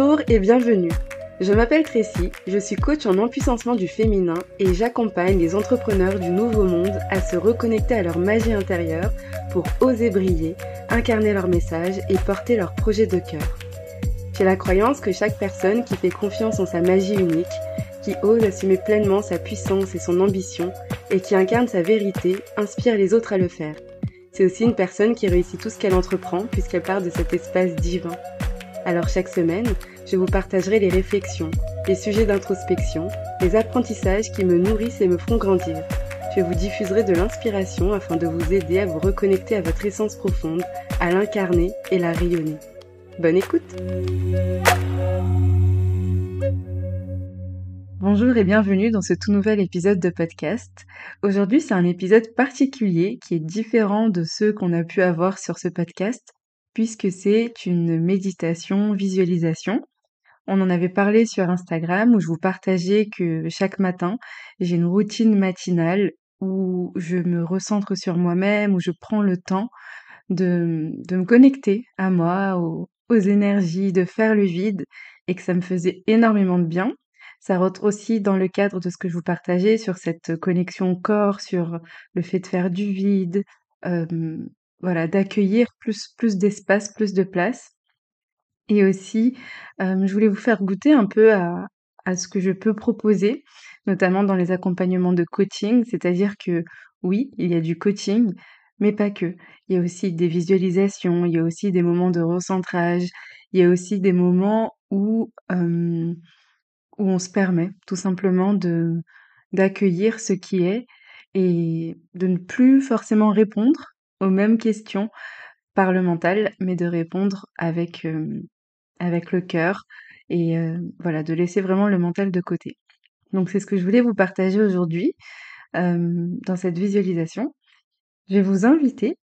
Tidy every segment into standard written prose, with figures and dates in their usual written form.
Bonjour et bienvenue. Je m'appelle Tracy, je suis coach en empuissancement du féminin et j'accompagne les entrepreneurs du nouveau monde à se reconnecter à leur magie intérieure pour oser briller, incarner leur message et porter leur projet de cœur. J'ai la croyance que chaque personne qui fait confiance en sa magie unique, qui ose assumer pleinement sa puissance et son ambition et qui incarne sa vérité, inspire les autres à le faire. C'est aussi une personne qui réussit tout ce qu'elle entreprend puisqu'elle part de cet espace divin. Alors chaque semaine, je vous partagerai les réflexions, les sujets d'introspection, les apprentissages qui me nourrissent et me font grandir. Je vous diffuserai de l'inspiration afin de vous aider à vous reconnecter à votre essence profonde, à l'incarner et la rayonner. Bonne écoute! Bonjour et bienvenue dans ce tout nouvel épisode de podcast. Aujourd'hui, c'est un épisode particulier qui est différent de ceux qu'on a pu avoir sur ce podcast, puisque c'est une méditation visualisation. On en avait parlé sur Instagram où je vous partageais que chaque matin, j'ai une routine matinale où je me recentre sur moi-même, où je prends le temps de me connecter à moi, aux énergies, de faire le vide et que ça me faisait énormément de bien. Ça rentre aussi dans le cadre de ce que je vous partageais sur cette connexion au corps, sur le fait de faire du vide, voilà, d'accueillir plus d'espace, plus de place. Et aussi, je voulais vous faire goûter un peu à ce que je peux proposer, notamment dans les accompagnements de coaching. C'est-à-dire que oui, il y a du coaching, mais pas que. Il y a aussi des visualisations, il y a aussi des moments de recentrage, il y a aussi des moments où on se permet tout simplement d'accueillir ce qui est et de ne plus forcément répondre aux mêmes questions par le mental, mais de répondre avec le cœur et voilà, de laisser vraiment le mental de côté. Donc c'est ce que je voulais vous partager aujourd'hui dans cette visualisation. Je vais vous inviter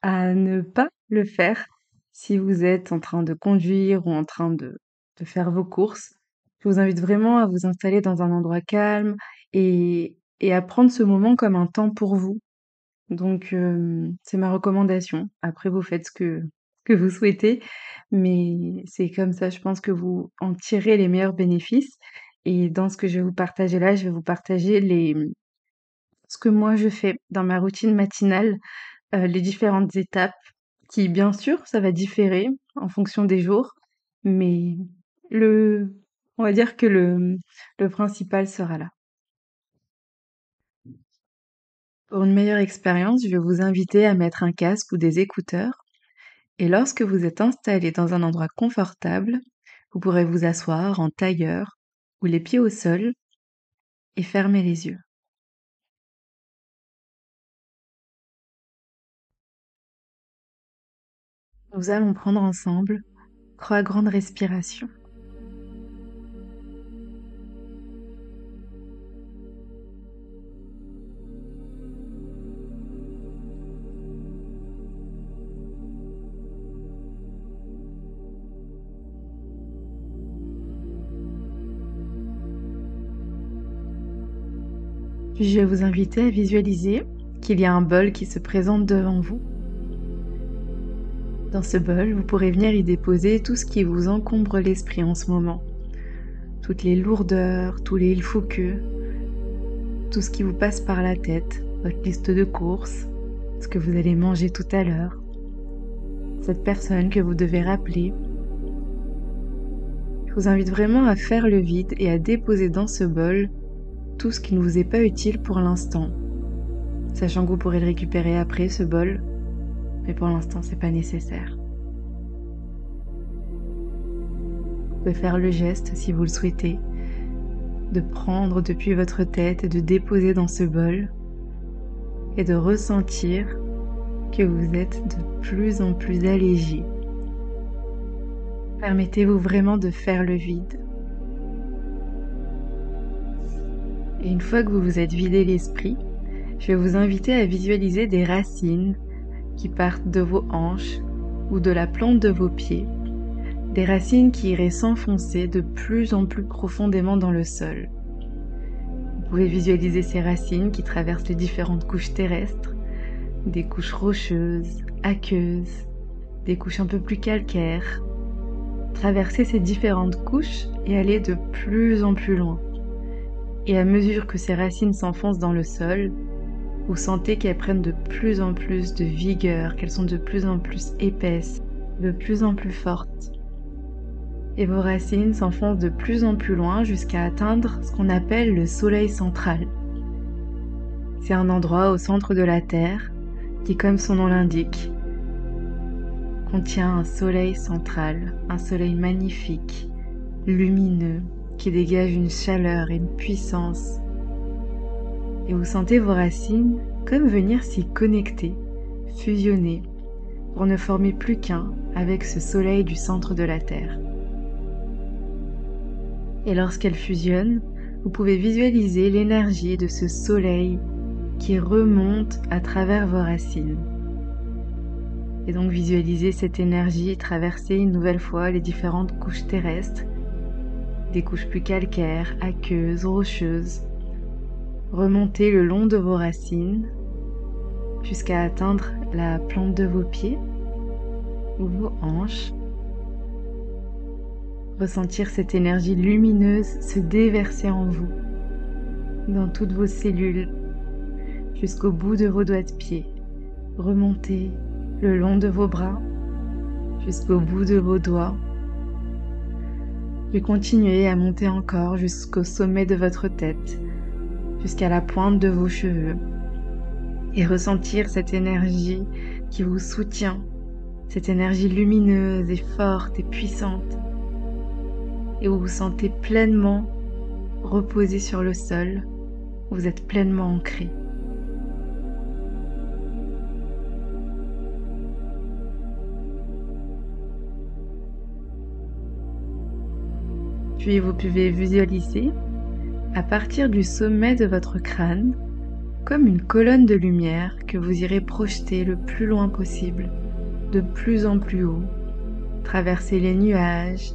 à ne pas le faire si vous êtes en train de conduire ou en train de faire vos courses. Je vous invite vraiment à vous installer dans un endroit calme et à prendre ce moment comme un temps pour vous. Donc c'est ma recommandation. Après vous faites ce que vous souhaitez, mais c'est comme ça, je pense que vous en tirez les meilleurs bénéfices. Et dans ce que je vais vous partager là, je vais vous partager ce que moi je fais dans ma routine matinale, les différentes étapes qui, bien sûr, ça va différer en fonction des jours, mais le on va dire que le principal sera là. Pour une meilleure expérience, je vais vous inviter à mettre un casque ou des écouteurs. Et lorsque vous êtes installé dans un endroit confortable, vous pourrez vous asseoir en tailleur ou les pieds au sol et fermer les yeux. Nous allons prendre ensemble 3 grandes respirations. Puis je vais vous inviter à visualiser qu'il y a un bol qui se présente devant vous. Dans ce bol, vous pourrez venir y déposer tout ce qui vous encombre l'esprit en ce moment. Toutes les lourdeurs, tous les il faut que, tout ce qui vous passe par la tête, votre liste de courses, ce que vous allez manger tout à l'heure, cette personne que vous devez rappeler. Je vous invite vraiment à faire le vide et à déposer dans ce bol tout ce qui ne vous est pas utile pour l'instant, sachant que vous pourrez le récupérer après ce bol, mais pour l'instant c'est pas nécessaire. Vous pouvez faire le geste si vous le souhaitez, de prendre depuis votre tête et de déposer dans ce bol et de ressentir que vous êtes de plus en plus allégé. Permettez-vous vraiment de faire le vide. Et une fois que vous vous êtes vidé l'esprit, je vais vous inviter à visualiser des racines qui partent de vos hanches ou de la plante de vos pieds, des racines qui iraient s'enfoncer de plus en plus profondément dans le sol. Vous pouvez visualiser ces racines qui traversent les différentes couches terrestres, des couches rocheuses, aqueuses, des couches un peu plus calcaires, traverser ces différentes couches et aller de plus en plus loin. Et à mesure que ces racines s'enfoncent dans le sol, vous sentez qu'elles prennent de plus en plus de vigueur, qu'elles sont de plus en plus épaisses, de plus en plus fortes. Et vos racines s'enfoncent de plus en plus loin jusqu'à atteindre ce qu'on appelle le soleil central. C'est un endroit au centre de la Terre qui, comme son nom l'indique, contient un soleil central, un soleil magnifique, lumineux, qui dégage une chaleur et une puissance. Et vous sentez vos racines comme venir s'y connecter, fusionner, pour ne former plus qu'un avec ce soleil du centre de la Terre. Et lorsqu'elles fusionnent, vous pouvez visualiser l'énergie de ce soleil qui remonte à travers vos racines. Et donc visualiser cette énergie traverser une nouvelle fois les différentes couches terrestres, des couches plus calcaires, aqueuses, rocheuses, remonter le long de vos racines jusqu'à atteindre la plante de vos pieds ou vos hanches. Ressentir cette énergie lumineuse se déverser en vous, dans toutes vos cellules, jusqu'au bout de vos doigts de pied. Remonter le long de vos bras, jusqu'au bout de vos doigts. Puis continuez à monter encore jusqu'au sommet de votre tête, jusqu'à la pointe de vos cheveux. Et ressentir cette énergie qui vous soutient, cette énergie lumineuse et forte et puissante. Et vous vous sentez pleinement reposé sur le sol, vous êtes pleinement ancré. Puis vous pouvez visualiser, à partir du sommet de votre crâne, comme une colonne de lumière que vous irez projeter le plus loin possible, de plus en plus haut, traverser les nuages,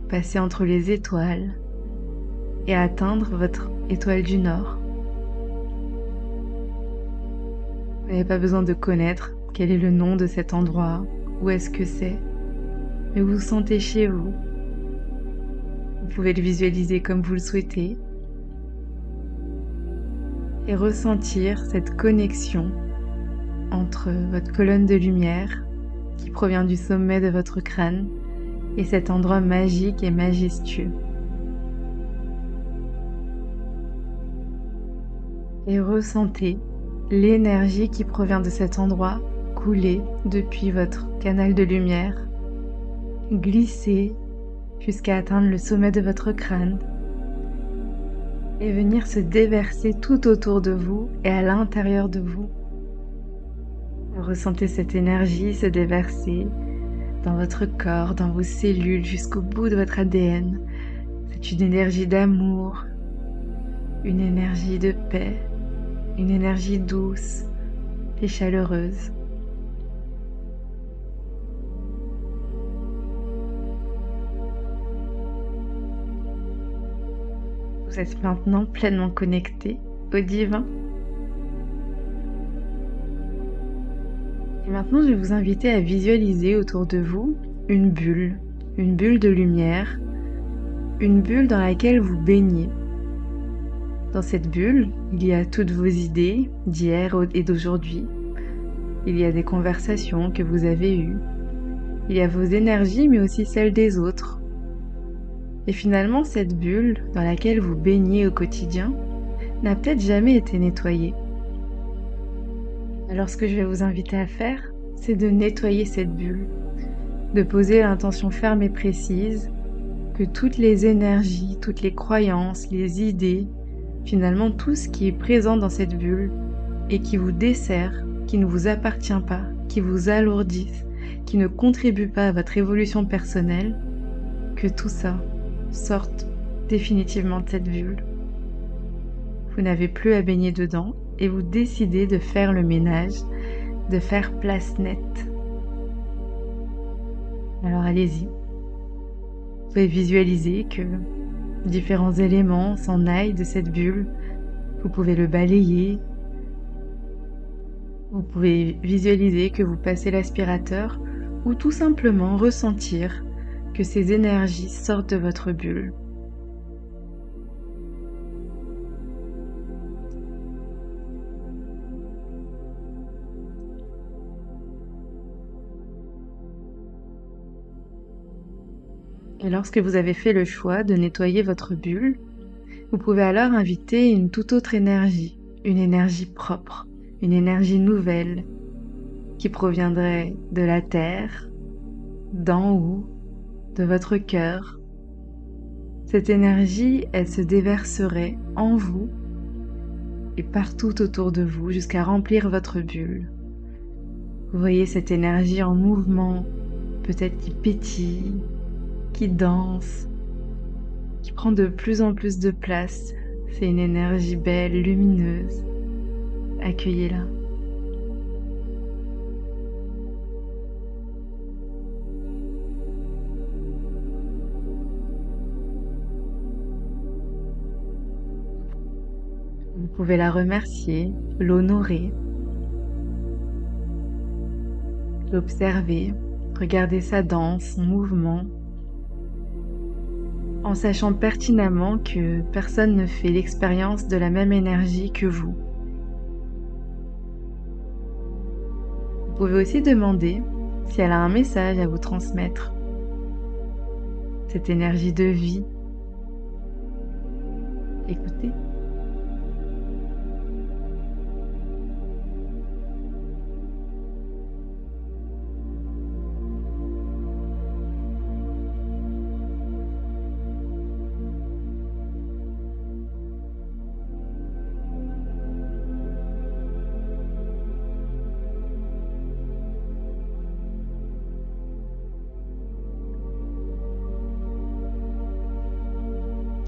passer entre les étoiles et atteindre votre étoile du Nord. Vous n'avez pas besoin de connaître quel est le nom de cet endroit, où est-ce que c'est, mais vous vous sentez chez vous. Vous pouvez le visualiser comme vous le souhaitez et ressentir cette connexion entre votre colonne de lumière qui provient du sommet de votre crâne et cet endroit magique et majestueux. Et ressentez l'énergie qui provient de cet endroit couler depuis votre canal de lumière, glisser jusqu'à atteindre le sommet de votre crâne et venir se déverser tout autour de vous et à l'intérieur de vous. Ressentez cette énergie se déverser dans votre corps, dans vos cellules, jusqu'au bout de votre ADN. C'est une énergie d'amour, une énergie de paix, une énergie douce et chaleureuse. Vous êtes maintenant pleinement connecté au divin. Et maintenant, je vais vous inviter à visualiser autour de vous une bulle de lumière, une bulle dans laquelle vous baignez. Dans cette bulle, il y a toutes vos idées d'hier et d'aujourd'hui. Il y a des conversations que vous avez eues. Il y a vos énergies, mais aussi celles des autres. Et finalement, cette bulle dans laquelle vous baignez au quotidien n'a peut-être jamais été nettoyée. Alors ce que je vais vous inviter à faire, c'est de nettoyer cette bulle, de poser l'intention ferme et précise que toutes les énergies, toutes les croyances, les idées, finalement tout ce qui est présent dans cette bulle et qui vous dessert, qui ne vous appartient pas, qui vous alourdissent, qui ne contribue pas à votre évolution personnelle, que tout ça sorte définitivement de cette bulle. Vous n'avez plus à baigner dedans et vous décidez de faire le ménage, de faire place nette. Alors allez-y. Vous pouvez visualiser que différents éléments s'en aillent de cette bulle. Vous pouvez le balayer. Vous pouvez visualiser que vous passez l'aspirateur ou tout simplement ressentir que ces énergies sortent de votre bulle. Et lorsque vous avez fait le choix de nettoyer votre bulle, vous pouvez alors inviter une toute autre énergie, une énergie propre, une énergie nouvelle qui proviendrait de la terre, d'en haut, de votre cœur. Cette énergie, elle se déverserait en vous et partout autour de vous jusqu'à remplir votre bulle. Vous voyez cette énergie en mouvement, peut-être qui pétille, qui danse, qui prend de plus en plus de place. C'est une énergie belle, lumineuse. Accueillez-la. Vous pouvez la remercier, l'honorer, l'observer, regarder sa danse, son mouvement, en sachant pertinemment que personne ne fait l'expérience de la même énergie que vous. Vous pouvez aussi demander si elle a un message à vous transmettre. Cette énergie de vie. Écoutez.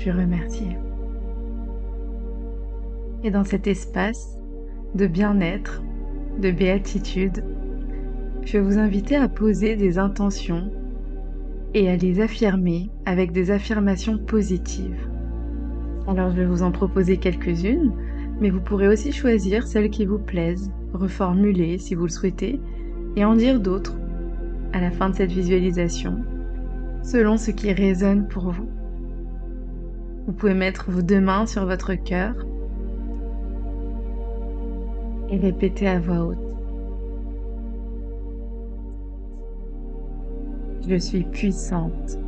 Je remercie. Et dans cet espace de bien-être, de béatitude, je vais vous inviter à poser des intentions et à les affirmer avec des affirmations positives. Alors je vais vous en proposer quelques-unes, mais vous pourrez aussi choisir celles qui vous plaisent, reformuler si vous le souhaitez, et en dire d'autres à la fin de cette visualisation, selon ce qui résonne pour vous. Vous pouvez mettre vos 2 mains sur votre cœur et répéter à voix haute. Je suis puissante.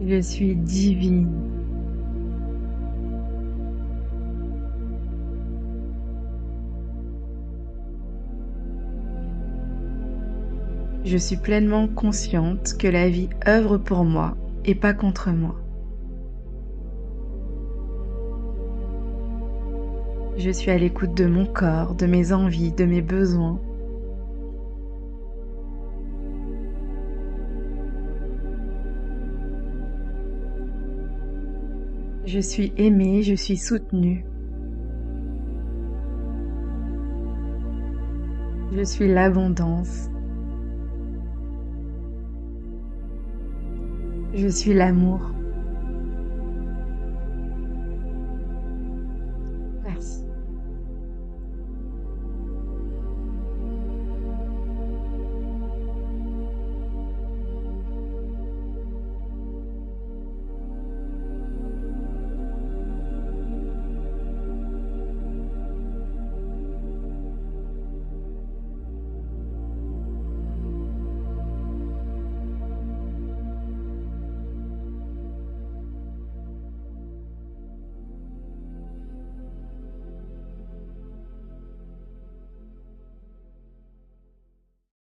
Je suis divine. Je suis pleinement consciente que la vie œuvre pour moi et pas contre moi. Je suis à l'écoute de mon corps, de mes envies, de mes besoins. Je suis aimée, je suis soutenue. Je suis l'abondance. Je suis l'amour.